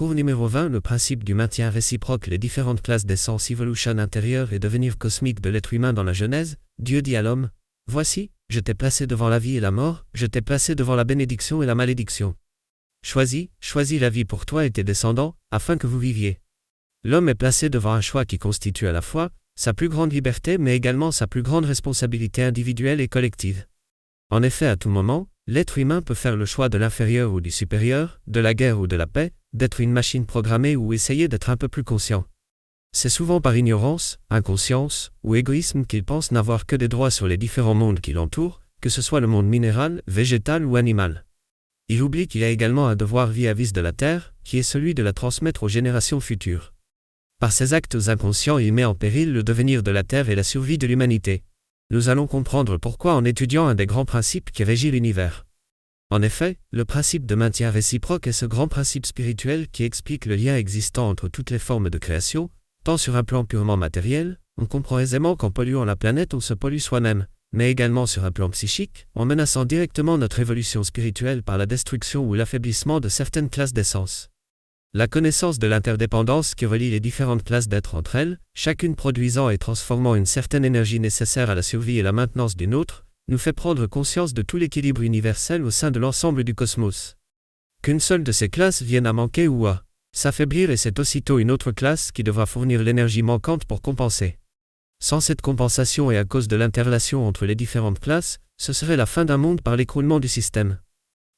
Cours numéro 20. Le principe du maintien réciproque. Les différentes classes d'essence. Evolution intérieure et devenir cosmique de l'être humain dans la Genèse. Dieu dit à l'homme, « Voici, je t'ai placé devant la vie et la mort, je t'ai placé devant la bénédiction et la malédiction. Choisis la vie pour toi et tes descendants, afin que vous viviez. » L'homme est placé devant un choix qui constitue à la fois sa plus grande liberté mais également sa plus grande responsabilité individuelle et collective. En effet, à tout moment, l'être humain peut faire le choix de l'inférieur ou du supérieur, de la guerre ou de la paix, d'être une machine programmée ou essayer d'être un peu plus conscient. C'est souvent par ignorance, inconscience ou égoïsme qu'il pense n'avoir que des droits sur les différents mondes qui l'entourent, que ce soit le monde minéral, végétal ou animal. Il oublie qu'il a également un devoir vis-à-vis de la Terre, qui est celui de la transmettre aux générations futures. Par ses actes inconscients, il met en péril le devenir de la Terre et la survie de l'humanité. Nous allons comprendre pourquoi en étudiant un des grands principes qui régit l'univers. En effet, le principe de maintien réciproque est ce grand principe spirituel qui explique le lien existant entre toutes les formes de création, tant sur un plan purement matériel, on comprend aisément qu'en polluant la planète on se pollue soi-même, mais également sur un plan psychique, en menaçant directement notre évolution spirituelle par la destruction ou l'affaiblissement de certaines classes d'essence. La connaissance de l'interdépendance qui relie les différentes classes d'êtres entre elles, chacune produisant et transformant une certaine énergie nécessaire à la survie et la maintenance d'une autre, nous fait prendre conscience de tout l'équilibre universel au sein de l'ensemble du cosmos. Qu'une seule de ces classes vienne à manquer ou à s'affaiblir et c'est aussitôt une autre classe qui devra fournir l'énergie manquante pour compenser. Sans cette compensation et à cause de l'interrelation entre les différentes classes, ce serait la fin d'un monde par l'écroulement du système.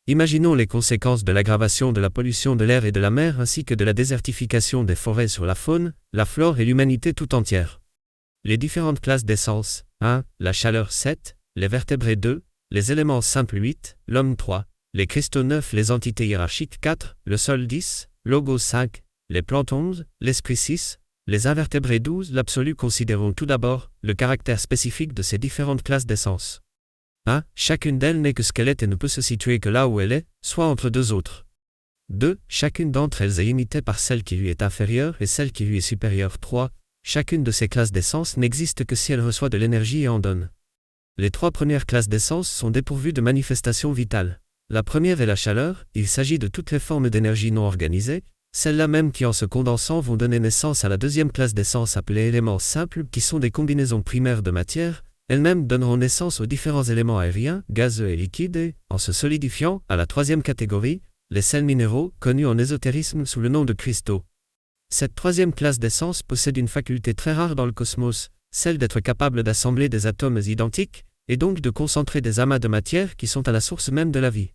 Imaginons les conséquences de l'aggravation de la pollution de l'air et de la mer ainsi que de la désertification des forêts sur la faune, la flore et l'humanité tout entière. Les différentes classes d'essence, 1, la chaleur 7, les vertébrés 2, les éléments simples 8, l'homme 3, les cristaux 9, les entités hiérarchiques 4, le sol 10, logos 5, les plantes 11, l'esprit 6, les invertébrés 12. L'absolu. Considérons tout d'abord le caractère spécifique de ces différentes classes d'essence. 1. Chacune d'elles n'est que ce qu'elle est et ne peut se situer que là où elle est, soit entre deux autres. 2. Chacune d'entre elles est imitée par celle qui lui est inférieure et celle qui lui est supérieure. 3. Chacune de ces classes d'essence n'existe que si elle reçoit de l'énergie et en donne. Les 3 premières classes d'essence sont dépourvues de manifestations vitales. La première est la chaleur, il s'agit de toutes les formes d'énergie non organisées, celles-là même qui en se condensant vont donner naissance à la deuxième classe d'essence appelée éléments simples qui sont des combinaisons primaires de matière, elles-mêmes donneront naissance aux différents éléments aériens, gazeux et liquides et, en se solidifiant, à la troisième catégorie, les sels minéraux, connus en ésotérisme sous le nom de cristaux. Cette troisième classe d'essence possède une faculté très rare dans le cosmos, celle d'être capable d'assembler des atomes identiques, et donc de concentrer des amas de matière qui sont à la source même de la vie.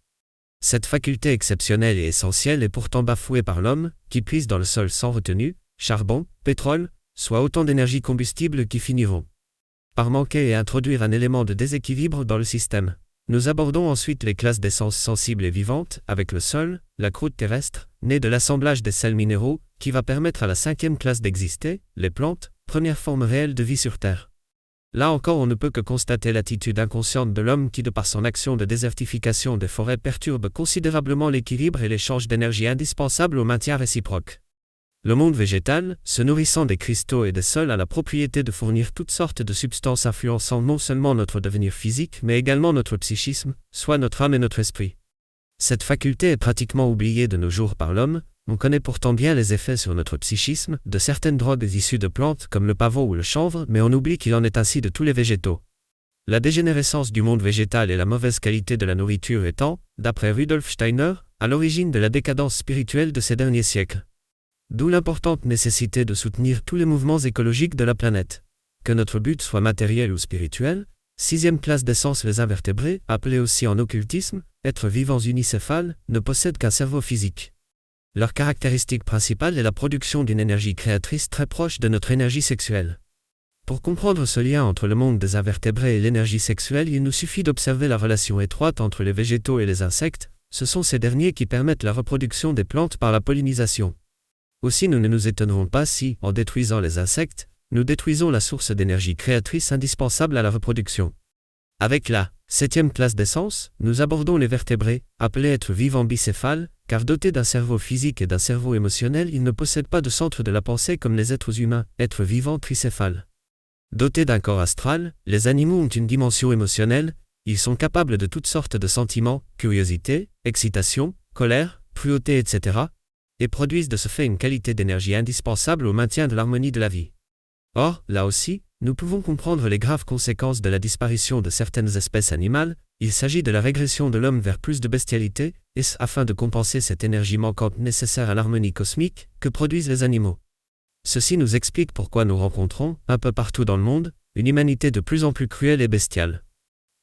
Cette faculté exceptionnelle et essentielle est pourtant bafouée par l'homme, qui puise dans le sol sans retenue, charbon, pétrole, soit autant d'énergie combustible qui finiront par manquer et introduire un élément de déséquilibre dans le système. Nous abordons ensuite les classes d'essence sensibles et vivantes, avec le sol, la croûte terrestre, née de l'assemblage des sels minéraux, qui va permettre à la 5e classe d'exister, les plantes, première forme réelle de vie sur Terre. Là encore on ne peut que constater l'attitude inconsciente de l'homme qui de par son action de désertification des forêts perturbe considérablement l'équilibre et l'échange d'énergie indispensable au maintien réciproque. Le monde végétal, se nourrissant des cristaux et des sols, a la propriété de fournir toutes sortes de substances influençant non seulement notre devenir physique mais également notre psychisme, soit notre âme et notre esprit. Cette faculté est pratiquement oubliée de nos jours par l'homme. On connaît pourtant bien les effets sur notre psychisme de certaines drogues issues de plantes comme le pavot ou le chanvre, mais on oublie qu'il en est ainsi de tous les végétaux. La dégénérescence du monde végétal et la mauvaise qualité de la nourriture étant, d'après Rudolf Steiner, à l'origine de la décadence spirituelle de ces derniers siècles. D'où l'importante nécessité de soutenir tous les mouvements écologiques de la planète. Que notre but soit matériel ou spirituel, 6e classe d'essence les invertébrés, appelés aussi en occultisme, êtres vivants unicéphales, ne possèdent qu'un cerveau physique. Leur caractéristique principale est la production d'une énergie créatrice très proche de notre énergie sexuelle. Pour comprendre ce lien entre le monde des invertébrés et l'énergie sexuelle, il nous suffit d'observer la relation étroite entre les végétaux et les insectes, ce sont ces derniers qui permettent la reproduction des plantes par la pollinisation. Aussi nous ne nous étonnerons pas si, en détruisant les insectes, nous détruisons la source d'énergie créatrice indispensable à la reproduction. Avec la 7e classe d'essence, nous abordons les vertébrés, appelés êtres vivants bicéphales, car dotés d'un cerveau physique et d'un cerveau émotionnel, ils ne possèdent pas de centre de la pensée comme les êtres humains, êtres vivants tricéphales. Dotés d'un corps astral, les animaux ont une dimension émotionnelle, ils sont capables de toutes sortes de sentiments, curiosité, excitation, colère, cruauté, etc. et produisent de ce fait une qualité d'énergie indispensable au maintien de l'harmonie de la vie. Or, là aussi, nous pouvons comprendre les graves conséquences de la disparition de certaines espèces animales. Il s'agit de la régression de l'homme vers plus de bestialité, et ce afin de compenser cette énergie manquante nécessaire à l'harmonie cosmique que produisent les animaux. Ceci nous explique pourquoi nous rencontrons, un peu partout dans le monde, une humanité de plus en plus cruelle et bestiale.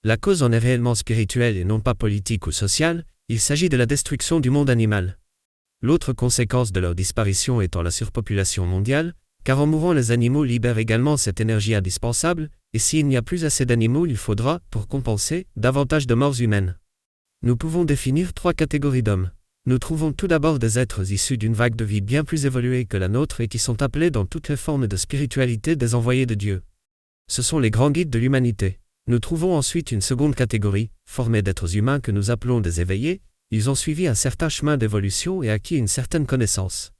La cause en est réellement spirituelle et non pas politique ou sociale, il s'agit de la destruction du monde animal. L'autre conséquence de leur disparition étant la surpopulation mondiale, car en mourant les animaux libèrent également cette énergie indispensable, et s'il n'y a plus assez d'animaux il faudra, pour compenser, davantage de morts humaines. Nous pouvons définir 3 catégories d'hommes. Nous trouvons tout d'abord des êtres issus d'une vague de vie bien plus évoluée que la nôtre et qui sont appelés dans toutes les formes de spiritualité des envoyés de Dieu. Ce sont les grands guides de l'humanité. Nous trouvons ensuite une seconde catégorie, formée d'êtres humains que nous appelons des éveillés. Ils ont suivi un certain chemin d'évolution et acquis une certaine connaissance.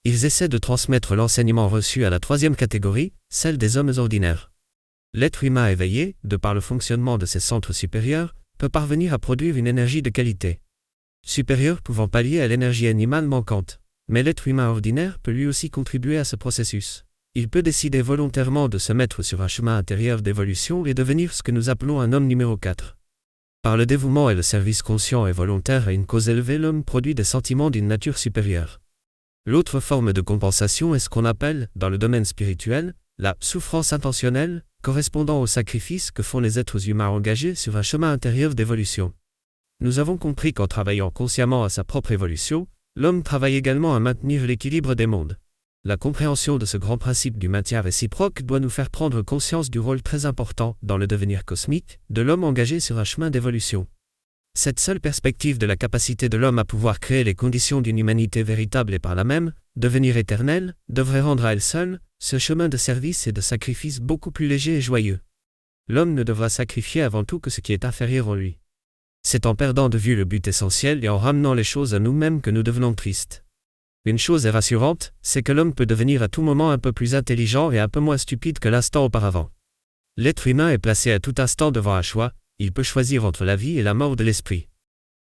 Ils essaient de transmettre l'enseignement reçu à la 3e catégorie, celle des hommes ordinaires. L'être humain éveillé, de par le fonctionnement de ses centres supérieurs, peut parvenir à produire une énergie de qualité supérieure pouvant pallier à l'énergie animale manquante. Mais l'être humain ordinaire peut lui aussi contribuer à ce processus. Il peut décider volontairement de se mettre sur un chemin intérieur d'évolution et devenir ce que nous appelons un homme numéro 4. Par le dévouement et le service conscient et volontaire à une cause élevée, l'homme produit des sentiments d'une nature supérieure. L'autre forme de compensation est ce qu'on appelle, dans le domaine spirituel, la souffrance intentionnelle, correspondant au sacrifice que font les êtres humains engagés sur un chemin intérieur d'évolution. Nous avons compris qu'en travaillant consciemment à sa propre évolution, l'homme travaille également à maintenir l'équilibre des mondes. La compréhension de ce grand principe du maintien réciproque doit nous faire prendre conscience du rôle très important, dans le devenir cosmique, de l'homme engagé sur un chemin d'évolution. Cette seule perspective de la capacité de l'homme à pouvoir créer les conditions d'une humanité véritable et par là même, devenir éternelle, devrait rendre à elle seule, ce chemin de service et de sacrifice beaucoup plus léger et joyeux. L'homme ne devra sacrifier avant tout que ce qui est inférieur en lui. C'est en perdant de vue le but essentiel et en ramenant les choses à nous-mêmes que nous devenons tristes. Une chose est rassurante, c'est que l'homme peut devenir à tout moment un peu plus intelligent et un peu moins stupide que l'instant auparavant. L'être humain est placé à tout instant devant un choix, il peut choisir entre la vie et la mort de l'esprit.